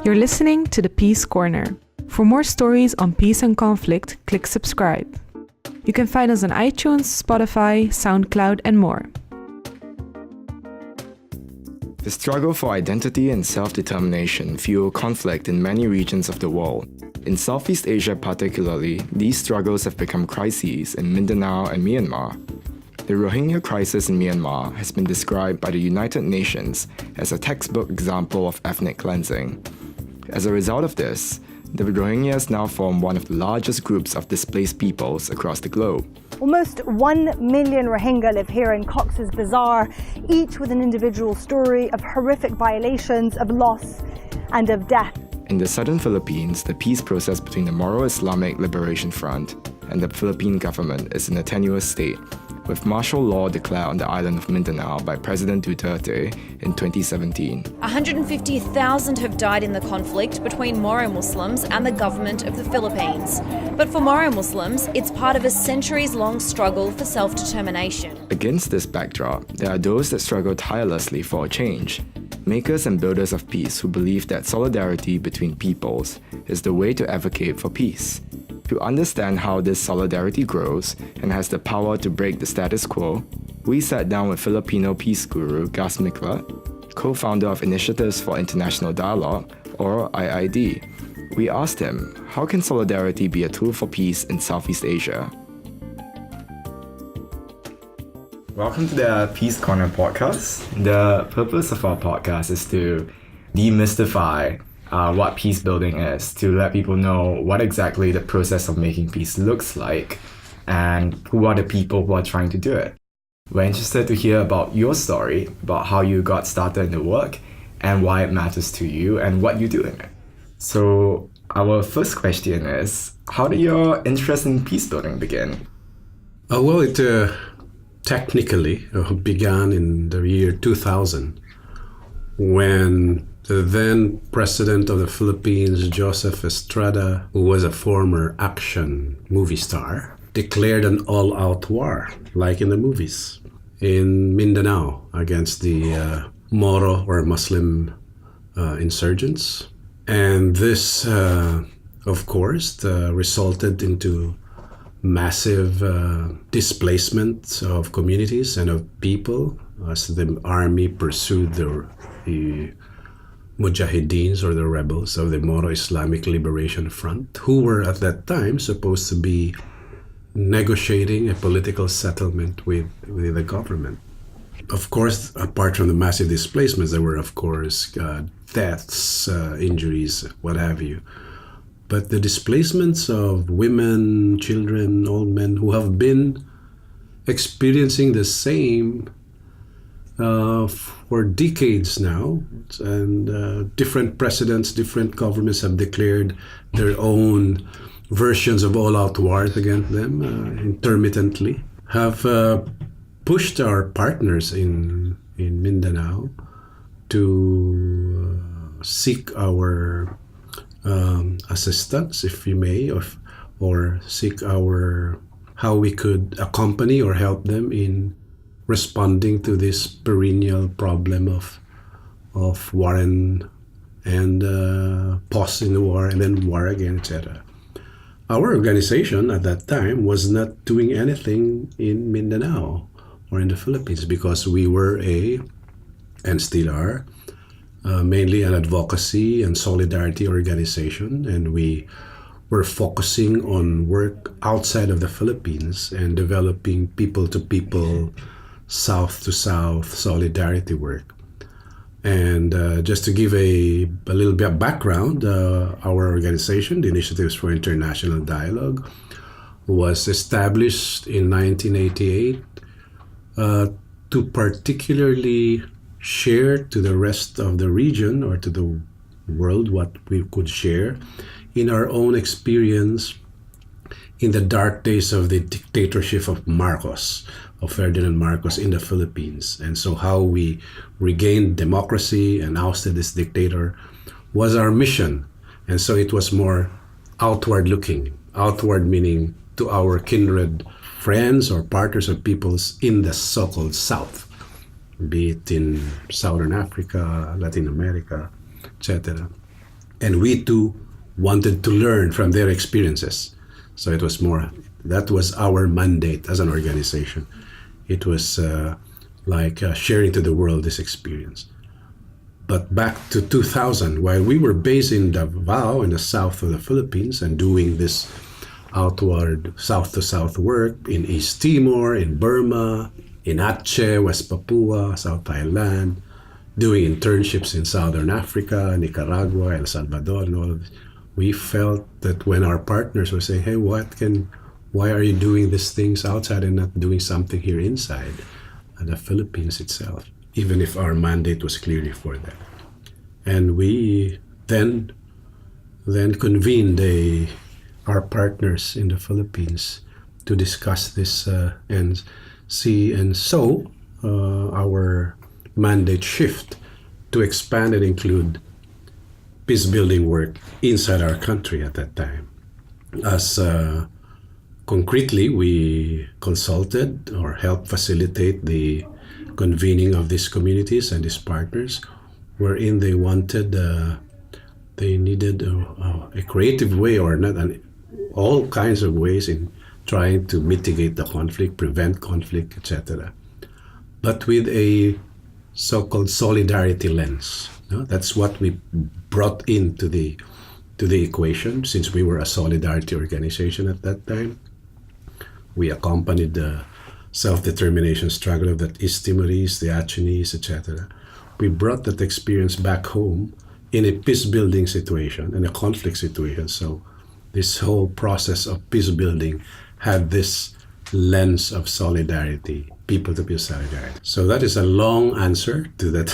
You're listening to the Peace Corner. For more stories on peace and conflict, click subscribe. You can find us on iTunes, Spotify, SoundCloud, and more. The struggle for identity and self-determination fuel conflict in many regions of the world. In Southeast Asia particularly, these struggles have become crises in Mindanao and Myanmar. The Rohingya crisis in Myanmar has been described by the United Nations as a textbook example of ethnic cleansing. As a result of this, the Rohingyas now form one of the largest groups of displaced peoples across the globe. Almost 1 million Rohingya live here in Cox's Bazar, each with an individual story of horrific violations, of loss, and of death. In the southern Philippines, the peace process between the Moro Islamic Liberation Front and the Philippine government is in a tenuous state, with martial law declared on the island of Mindanao by President Duterte in 2017. 150,000 have died in the conflict between Moro Muslims and the government of the Philippines. But for Moro Muslims, it's part of a centuries-long struggle for self-determination. Against this backdrop, there are those that struggle tirelessly for a change. Makers and builders of peace who believe that solidarity between peoples is the way to advocate for peace. To understand how this solidarity grows and has the power to break the status quo, we sat down with Filipino peace guru Gus Miclat, co-founder of Initiatives for International Dialogue, or IID. We asked him, how can solidarity be a tool for peace in Southeast Asia? Welcome to the Peace Corner podcast. The purpose of our podcast is to demystify what peace building is, to let people know what exactly the process of making peace looks like and who are the people who are trying to do it. We're interested to hear about your story, about how you got started in the work and why it matters to you and what you do in it. So our first question is, how did your interest in peace building begin? It technically began in the year 2000 when the then president of the Philippines, Joseph Estrada, who was a former action movie star, declared an all-out war, like in the movies, in Mindanao against the Moro or Muslim insurgents. And this, of course, resulted into massive displacement of communities and of people as the army pursued the Mujahideens, or the rebels of the Moro Islamic Liberation Front, who were at that time supposed to be negotiating a political settlement with the government. Of course, apart from the massive displacements, there were, of course, deaths, injuries, what have you. But the displacements of women, children, old men who have been experiencing the same for decades now, and different presidents, different governments have declared their own versions of all-out wars against them intermittently, have pushed our partners in Mindanao to seek our assistance, if you may, or seek how we could accompany or help them in responding to this perennial problem of war and pause in the war and then war again, etc. Our organization at that time was not doing anything in Mindanao or in the Philippines because we were and still are, mainly an advocacy and solidarity organization, and we were focusing on work outside of the Philippines and developing people-to-people, south-to-south solidarity work. And just to give a little bit of background, our organization, the Initiatives for International Dialogue, was established in 1988 to particularly share to the rest of the region or to the world what we could share in our own experience in the dark days of the dictatorship of Ferdinand Marcos in the Philippines. And so how we regained democracy and ousted this dictator was our mission. And so it was more outward looking, outward meaning to our kindred friends or partners or peoples in the so-called South, be it in Southern Africa, Latin America, etc. And we too wanted to learn from their experiences. So it was more, that was our mandate as an organization. It was sharing to the world this experience. But back to 2000, while we were based in Davao in the south of the Philippines and doing this outward south-to-south work in East Timor, in Burma, in Aceh, West Papua, South Thailand, doing internships in Southern Africa, Nicaragua, El Salvador, and all of this, we felt that when our partners were saying, hey, why are you doing these things outside and not doing something here inside the Philippines itself, even if our mandate was clearly for that. And we then convened our partners in the Philippines to discuss this and so our mandate shift to expand and include peace building work inside our country at that time. As concretely, we consulted or helped facilitate the convening of these communities and these partners, wherein they needed a creative way, or not, all kinds of ways in trying to mitigate the conflict, prevent conflict, etc. But with a so-called solidarity lens. No? That's what we brought into the equation, since we were a solidarity organization at that time. We accompanied the self-determination struggle of the East Timorese, the Achenese, etc. We brought that experience back home in a peace-building situation, in a conflict situation. So this whole process of peace building had this lens of solidarity, people-to-people solidarity. So that is a long answer to that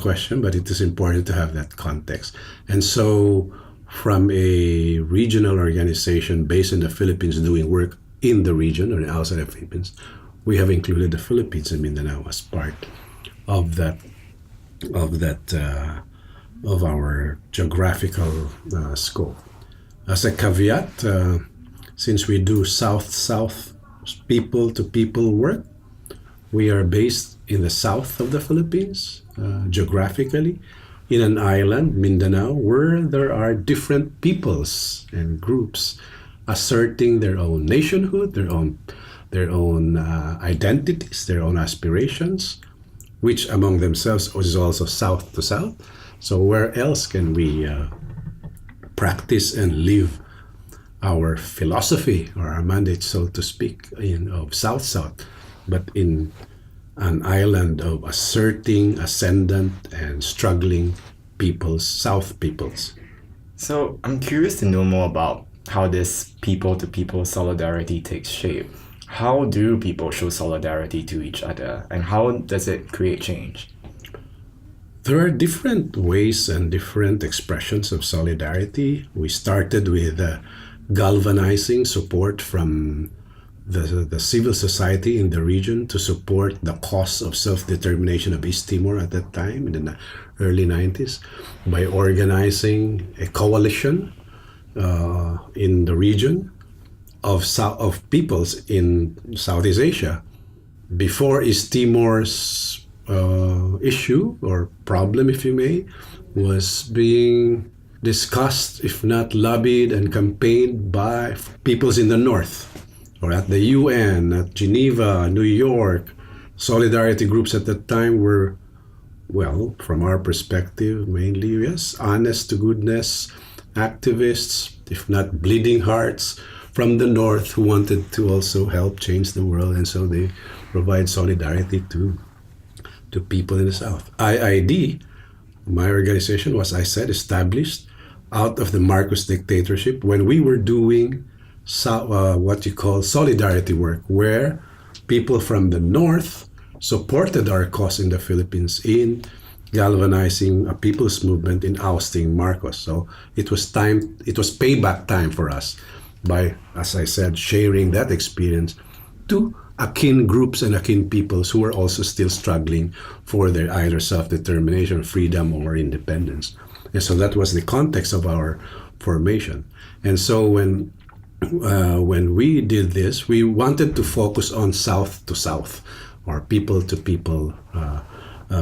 question, but it is important to have that context. And so from a regional organization based in the Philippines doing work in the region or outside the Philippines, we have included the Philippines and Mindanao as part of our geographical scope. As a caveat, since we do south-south people-to-people work, we are based in the south of the Philippines, geographically, in an island, Mindanao, where there are different peoples and groups asserting their own nationhood, their own identities, their own aspirations, which among themselves is also south to south. So where else can we practice and live our philosophy or our mandate, so to speak, of south-south, but in an island of asserting, ascendant, and struggling peoples, South peoples. So I'm curious to know more about how this people-to-people solidarity takes shape. How do people show solidarity to each other, and how does it create change? There are different ways and different expressions of solidarity. We started with galvanizing support from the civil society in the region to support the cause of self-determination of East Timor at that time, in the early 90s, by organizing a coalition in the region of peoples in Southeast Asia. Before East Timor's issue or problem, if you may, was being discussed, if not lobbied and campaigned by peoples in the north, or at the UN, at Geneva, New York. Solidarity groups at that time were, well, from our perspective, mainly, yes, honest to goodness activists, if not bleeding hearts, from the north who wanted to also help change the world, and so they provide solidarity to people in the south. IID, my organization, was, I said, established out of the Marcos dictatorship when we were doing what you call solidarity work, where people from the north supported our cause in the Philippines in galvanizing a people's movement in ousting Marcos. So it was payback time for us by, as I said, sharing that experience to akin groups and akin peoples who were also still struggling for their either self-determination, freedom, or independence. And so that was the context of our formation. And so when we did this, we wanted to focus on south to south, or people to people,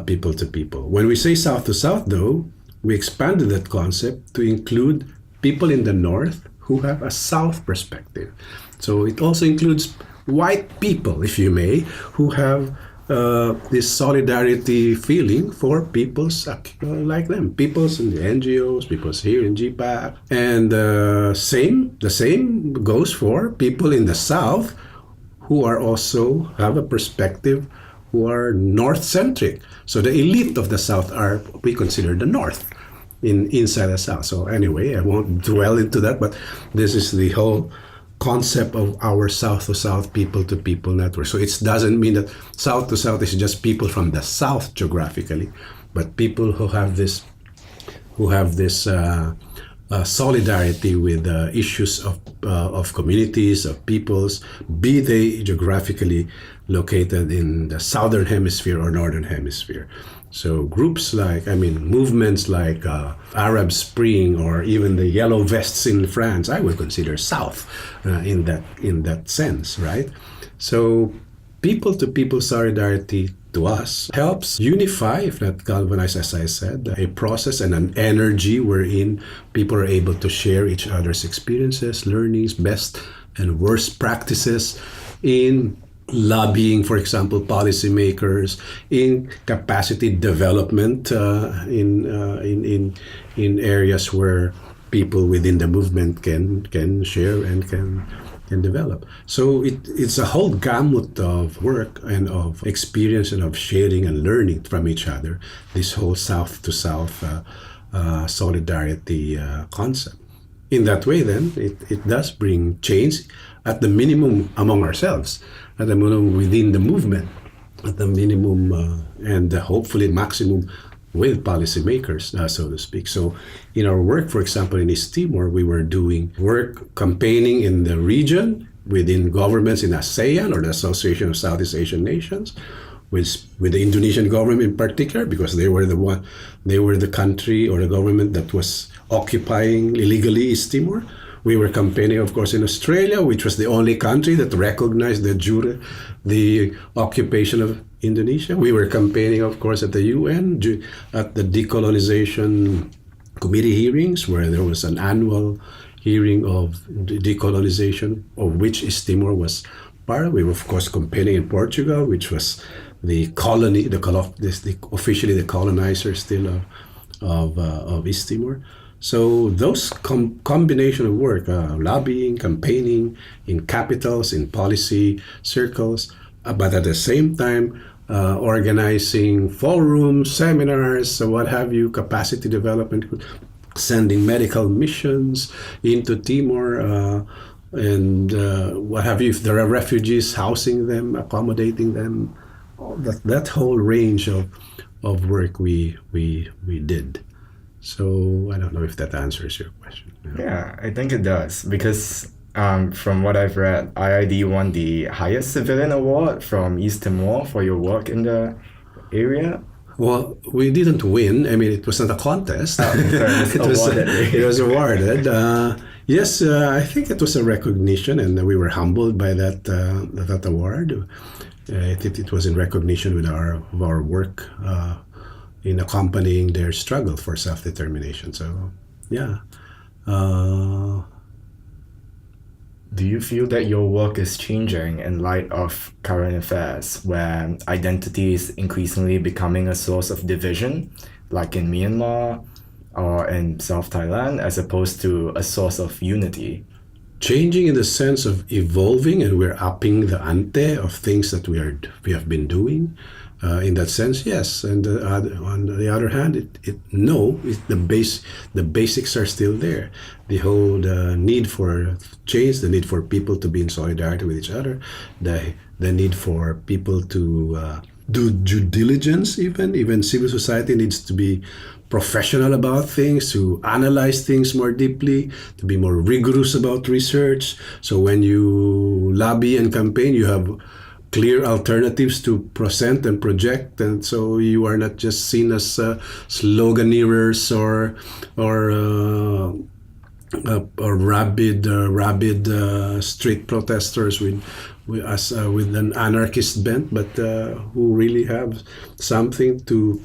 people to people. When we say south to south, though, we expanded that concept to include people in the North who have a South perspective. So it also includes white people, if you may, who have this solidarity feeling for peoples like them, peoples in the NGOs, peoples here in GPPAC. And the same goes for people in the South who are also have a perspective who are North-centric. So the elite of the South are, we consider the North inside the South. So anyway, I won't dwell into that, but this is the whole concept of our South to South, people to people network. So it doesn't mean that South to South is just people from the South geographically, but people who have this solidarity with issues of communities, of peoples, be they geographically located in the Southern Hemisphere or Northern Hemisphere. So groups movements like Arab Spring or even the Yellow Vests in France, I would consider South in that sense, right? So people-to-people solidarity to us helps unify, if not galvanize, as I said, a process and an energy wherein people are able to share each other's experiences, learnings, best and worst practices in lobbying, for example, policymakers, in capacity development in areas where people within the movement can share and can develop. So it's a whole gamut of work and of experience and of sharing and learning from each other, this whole South to South solidarity concept. In that way, then, it does bring change at the minimum among ourselves, at the minimum within the movement, at the minimum and hopefully maximum with policymakers, so to speak. So in our work, for example, in East Timor, we were doing work campaigning in the region within governments in ASEAN or the Association of Southeast Asian Nations, with the Indonesian government in particular, because they were the country or the government that was occupying illegally East Timor. We were campaigning, of course, in Australia, which was the only country that recognized the occupation of Indonesia. We were campaigning, of course, at the UN, at the decolonization committee hearings, where there was an annual hearing of decolonization, of which East Timor was part. We were, of course, campaigning in Portugal, which was the colony, officially the colonizer still of East Timor. So those combination of work, lobbying, campaigning in capitals, in policy circles, but at the same time organizing forums, seminars, what have you, capacity development, sending medical missions into Timor, and what have you, if there are refugees, housing them, accommodating them, that whole range of work we did. So I don't know if that answers your question. Yeah, I think it does, because from what I've read, IID won the highest civilian award from East Timor for your work in the area. Well, we didn't win. I mean, it wasn't a contest. It was awarded. Yes, I think it was a recognition, and we were humbled by that award. I think it was in recognition of our work in accompanying their struggle for self-determination. So, yeah. Do you feel that your work is changing in light of current affairs, where identity is increasingly becoming a source of division, like in Myanmar or in South Thailand, as opposed to a source of unity? Changing in the sense of evolving, and we're upping the ante of things that we have been doing. In that sense, yes. And on the other hand, the basics are still there. The whole need for change, the need for people to be in solidarity with each other, the need for people to do due diligence. Even civil society needs to be professional about things, to analyze things more deeply, to be more rigorous about research. So when you lobby and campaign, you have clear alternatives to present and project, and so you are not just seen as sloganeers or rabid street protesters with an anarchist bent, but who really have something to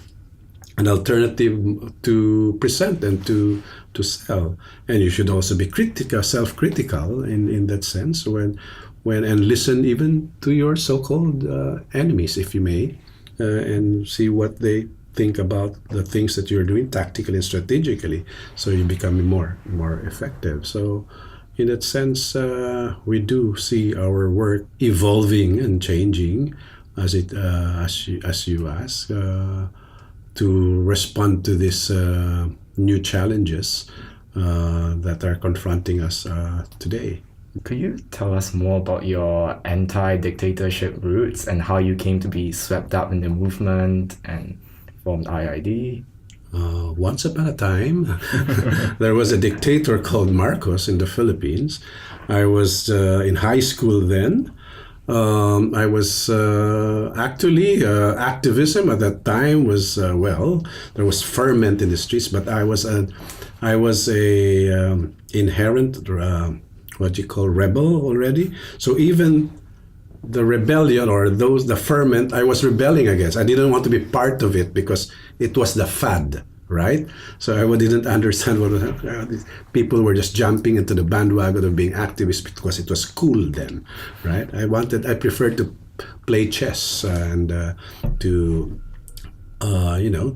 an alternative to present and to sell. And you should also be critical, self-critical in that sense and listen even to your so-called enemies, if you may, and see what they think about the things that you're doing tactically and strategically, so you become more effective. So in that sense, we do see our work evolving and changing as you ask, to respond to these new challenges that are confronting us today. Could you tell us more about your anti-dictatorship roots and how you came to be swept up in the movement and formed IID? Once upon a time, there was a dictator called Marcos in the Philippines. I was in high school then. I was actually activism at that time was there was ferment in the streets, but I was a inherent what you call rebel already. So even the rebellion or the ferment, I was rebelling against. I didn't want to be part of it because it was the fad, right? So I didn't understand what was happening. People were just jumping into the bandwagon of being activists because it was cool then, right? I preferred to play chess and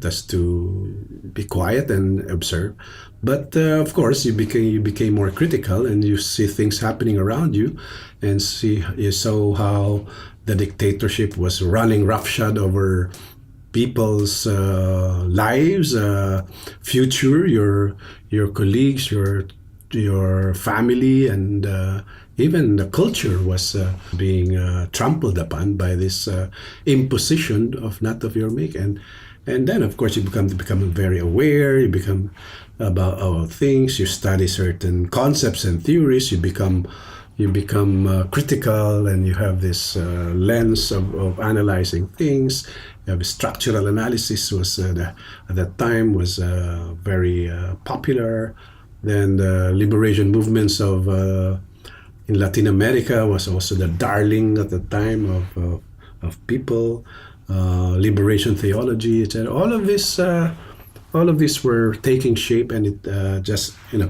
just to be quiet and observe. But of course, you became more critical, and you see things happening around you, and you saw how the dictatorship was running roughshod over people's lives, future, your colleagues, your family, and even the culture was being trampled upon by this imposition of not of your make. And then, of course, you become very aware. You become about things. You study certain concepts and theories. You become critical, and you have this lens of analyzing things. You have structural analysis was at that time was very popular. Then the liberation movements of in Latin America was also the darling at the time of people. Liberation theology, etc. All of this were taking shape, and it just in a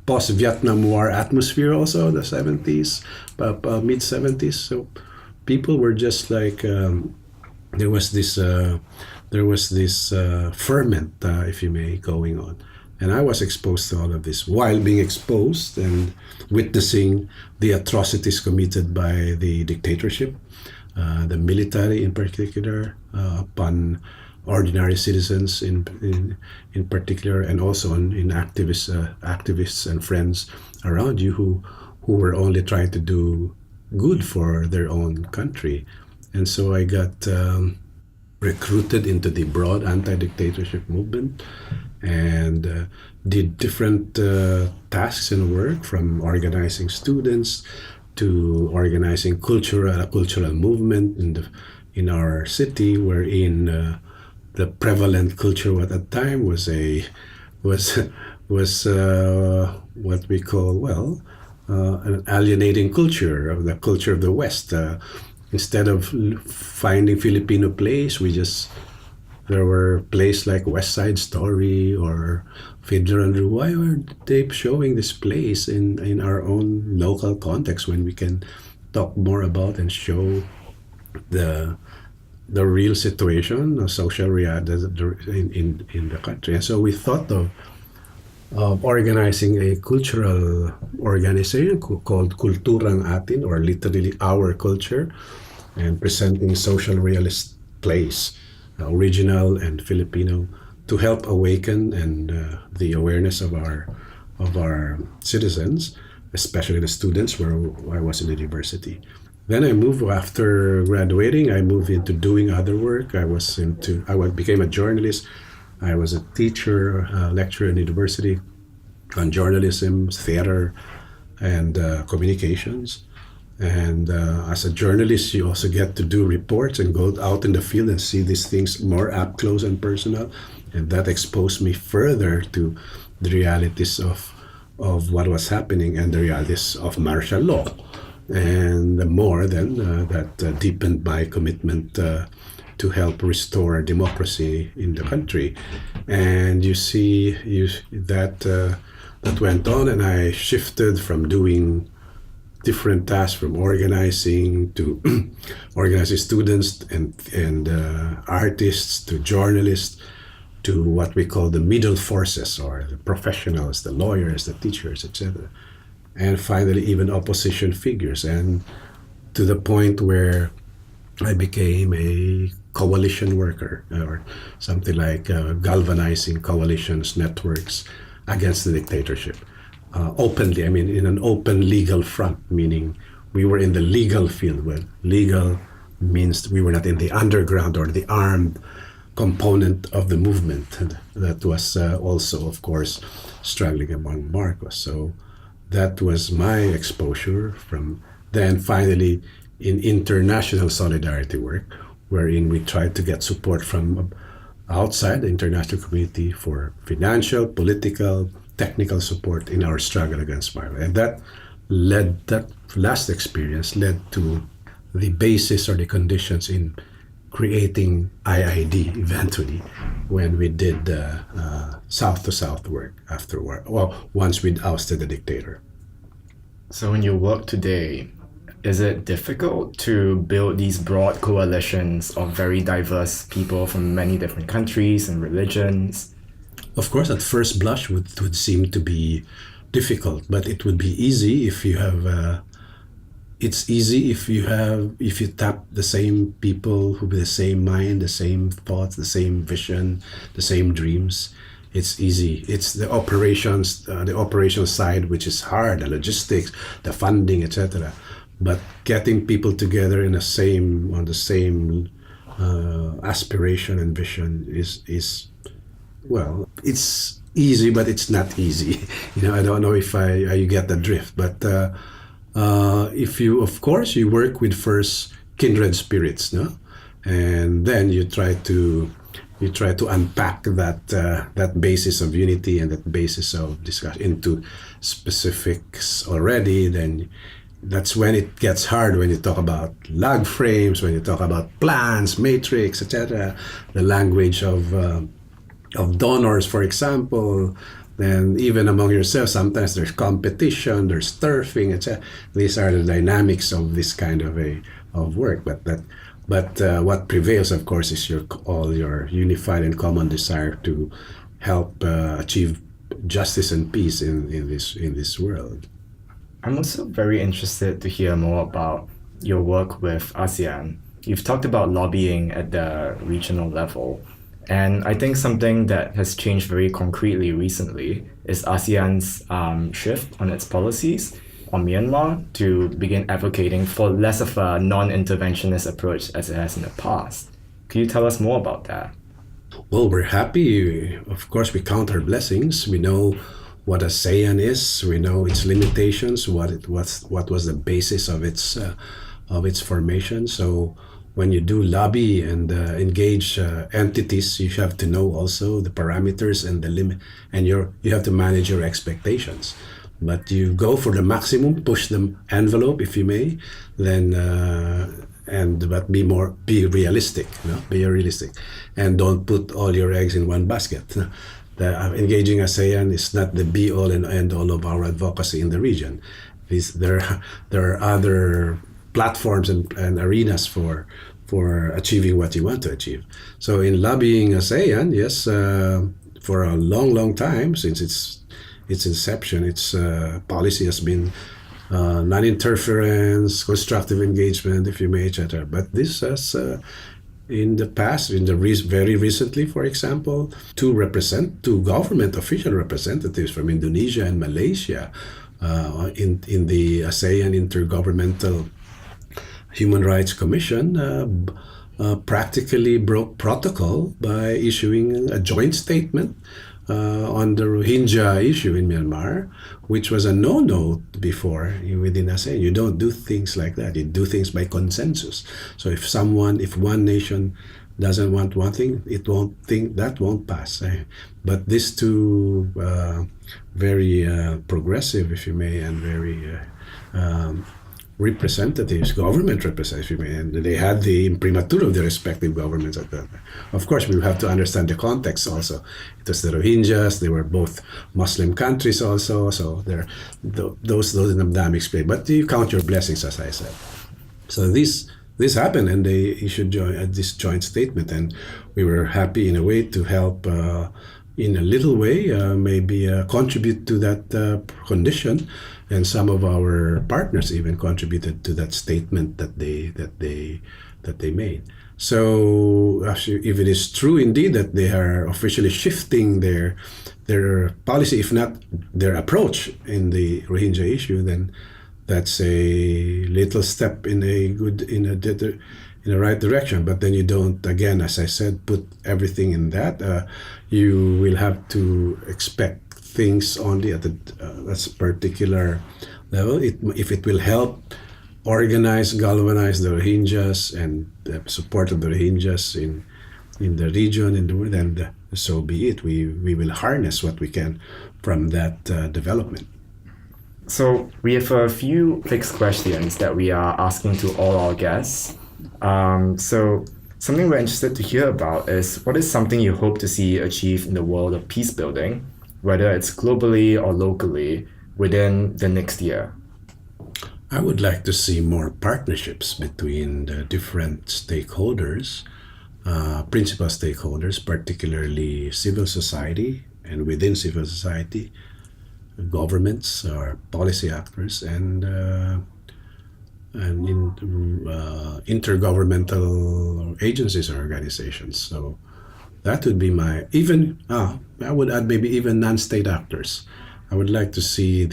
post-Vietnam War atmosphere. Also, the 70s, mid 70s. So people were just like there was this ferment, if you may, going on. And I was exposed to all of this. While being exposed and witnessing the atrocities committed by the dictatorship, the military in particular, upon ordinary citizens in particular, and also in activists and friends around you who were only trying to do good for their own country. And so I got recruited into the broad anti-dictatorship movement, and did different tasks and work, from organizing students to organizing a cultural movement in our city, wherein the prevalent culture at that time was what we call an alienating culture of the West. Instead of finding Filipino plays, there were plays like West Side Story or Fiddler and Roo. Why were they showing this plays in our own local context when we can talk more about and show the real situation, the social reality in the country? And so we thought of organizing a cultural organization called Kulturang Atin, or literally Our Culture, and presenting social realist plays, original and Filipino, to help awaken and the awareness of our citizens, especially the students, where I was in the university. Then after graduating, I moved into doing other work. I became a journalist. I was a teacher, lecturer in university on journalism, theater, and communications. And as a journalist, you also get to do reports and go out in the field and see these things more up close and personal. And that exposed me further to the realities of what was happening and the realities of martial law. And more than that deepened my commitment to help restore democracy in the country. And you see that went on, and I shifted from doing different tasks, from organizing to organizing students and artists to journalists to what we call the middle forces, or the professionals, the lawyers, the teachers, etc. And finally, even opposition figures, and to the point where I became a coalition worker, or something like galvanizing coalitions, networks against the dictatorship. Openly, I mean, in an open legal front, meaning we were in the legal field. Well, legal means we were not in the underground or the armed component of the movement that was also, of course, struggling among Marcos. So that was my exposure. From then, finally, in international solidarity work, wherein we tried to get support from outside the international community for financial, political, technical support in our struggle against violence. And that last experience led to the basis or the conditions in creating IID eventually, when we did South to South work afterward, well, once we'd ousted the dictator. So in your work today, is it difficult to build these broad coalitions of very diverse people from many different countries and religions? Of course, at first blush would seem to be difficult, but it would be easy if you have. It's easy if you tap the same people who with the same mind, the same thoughts, the same vision, the same dreams. It's easy. It's the operational side which is hard, the logistics, the funding, etc. But getting people together on the same aspiration and vision is well, it's easy, but it's not easy. I don't know if you get the drift, but if you, of course, you work with first kindred spirits, no, and then you try to unpack that basis of unity and that basis of discussion into specifics already. Then that's when it gets hard, when you talk about log frames, when you talk about plans, matrix, etc. The language of donors, for example. Then even among yourselves, sometimes there's competition, there's turfing, etc. These are the dynamics of this kind of work. But what prevails, of course, is all your unified and common desire to help achieve justice and peace in this world. I'm also very interested to hear more about your work with ASEAN. You've talked about lobbying at the regional level. And I think something that has changed very concretely recently is ASEAN's shift on its policies on Myanmar to begin advocating for less of a non-interventionist approach as it has in the past. Could you tell us more about that? Well, we're happy. Of course, we count our blessings. We know what ASEAN is. We know its limitations. What was the basis of its formation. So when you do lobby and engage entities, you have to know also the parameters and the limit, and you have to manage your expectations. But you go for the maximum, push the envelope, if you may, then but be realistic, be realistic, and don't put all your eggs in one basket. Engaging ASEAN is not the be all and end all of our advocacy in the region. There are other platforms and arenas for achieving what you want to achieve. So in lobbying ASEAN, yes, for a long time, since its inception, its policy has been non-interference, constructive engagement, if you may, etc. But this has, in the past, very recently, for example, two government official representatives from Indonesia and Malaysia in the ASEAN Intergovernmental Human Rights Commission practically broke protocol by issuing a joint statement on the Rohingya issue in Myanmar, which was a no-no before within ASEAN. You don't do things like that. You do things by consensus. So if one nation doesn't want one thing, that won't pass. But these two very progressive, if you may, and very representatives, government representatives, and they had the imprimatur of the respective governments at that time. Of course, we have to understand the context also. It was the Rohingyas, they were both Muslim countries also, so those dynamics play. But you count your blessings, as I said. So this happened, and they issued this joint statement, and we were happy in a way to help in a little way, maybe contribute to that condition. And some of our partners even contributed to that statement that they made. So actually, if it is true indeed that they are officially shifting their policy, if not their approach in the Rohingya issue, then that's a little step in the right direction. But then you don't, again, as I said, put everything in that. You will have to expect things only at a particular level. If it will help galvanize the Rohingyas and the support of the Rohingyas in the region, then so be it. We will harness what we can from that development. So we have a few fixed questions that we are asking to all our guests. So something we're interested to hear about is, what is something you hope to see achieved in the world of peace building, whether it's globally or locally, within the next year? I would like to see more partnerships between the different stakeholders, principal stakeholders, particularly civil society, and within civil society, governments or policy actors, and intergovernmental agencies or organizations. So that would be I would add maybe even non-state actors. I would like to see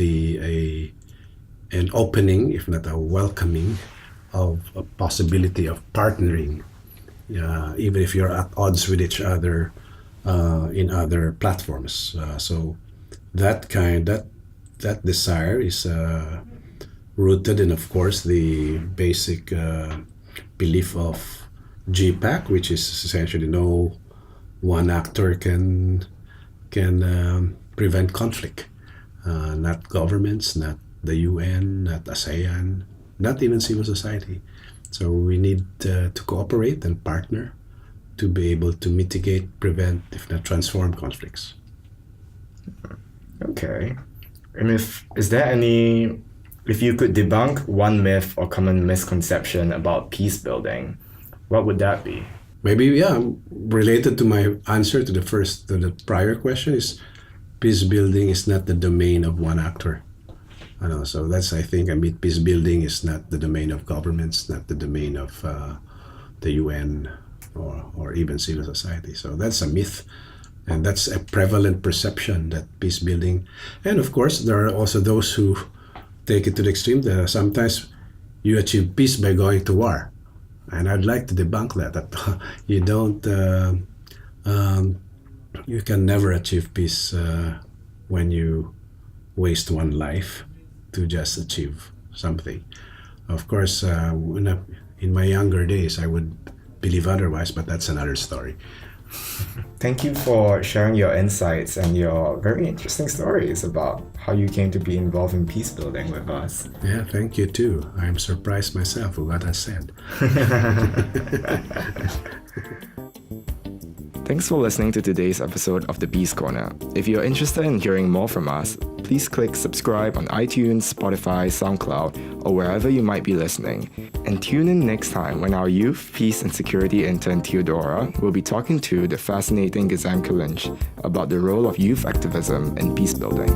an opening, if not a welcoming, of a possibility of partnering, even if you're at odds with each other in other platforms. So that desire is rooted in, of course, the basic belief of GPPAC, which is essentially no one actor can prevent conflict. Not governments, not the UN, not ASEAN, not even civil society. So we need to cooperate and partner to be able to mitigate, prevent, if not transform conflicts. Okay. And if you could debunk one myth or common misconception about peace building, what would that be? Maybe, related to my answer to the prior question, is peace building is not the domain of one actor. So that's, I think, peace building is not the domain of governments, not the domain of the UN or even civil society. So that's a myth, and that's a prevalent perception that peace building. And of course, there are also those who take it to the extreme. Sometimes you achieve peace by going to war, and I'd like to debunk that you don't. You can never achieve peace when you waste one life to just achieve something. Of course, in my younger days, I would believe otherwise, but that's another story. Thank you for sharing your insights and your very interesting stories about how you came to be involved in peace building with us. Yeah, thank you too. I'm surprised myself with what I said. Thanks for listening to today's episode of the Peace Corner. If you're interested in hearing more from us, please click subscribe on iTunes, Spotify, SoundCloud, or wherever you might be listening. And tune in next time when our Youth, Peace and Security intern Theodora will be talking to the fascinating Gizam Kalinch about the role of youth activism in peace building.